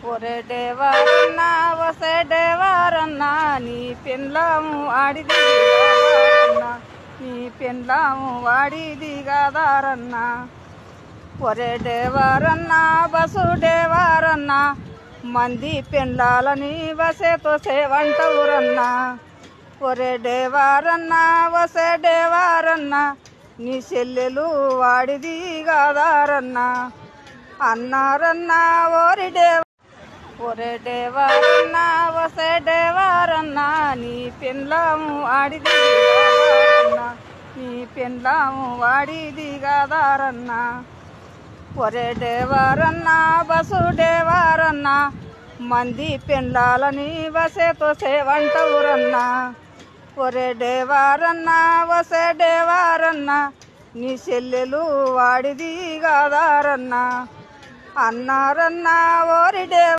ఒరే డేవారన్నా వసే డేవారన్నా నీ పెండ్లాము ఆడిది కాదారన్నా నీ పెండ్లాము వాడిది కాదారన్నా ఒరే డేవారన్నా బసు డేవారన్నా మంది పెండ్లాలని వసేతో సేవంటవురన్నా ఒరే డేవారన్నా వసే డేవారన్నా నీ చెల్లెలు వాడిది కాదారన్నా అన్నారన్నా ఓరి ఒరే డేవారన్నా వసే డేవారన్నా నీ పెండ్లాము ఆడిది కాదారన్నా నీ పెండ్లాము వాడిది కాదారన్నా ఒరే డేవారన్నా బసు డేవారన్నా మంది పెండ్లాలని వసేతో సేవంటవురన్నా ఒరే డేవారన్నా వసే డేవారన్నా నీ చెల్లెలు వాడిది కాదారన్నా అన్నారన్నా ఓరి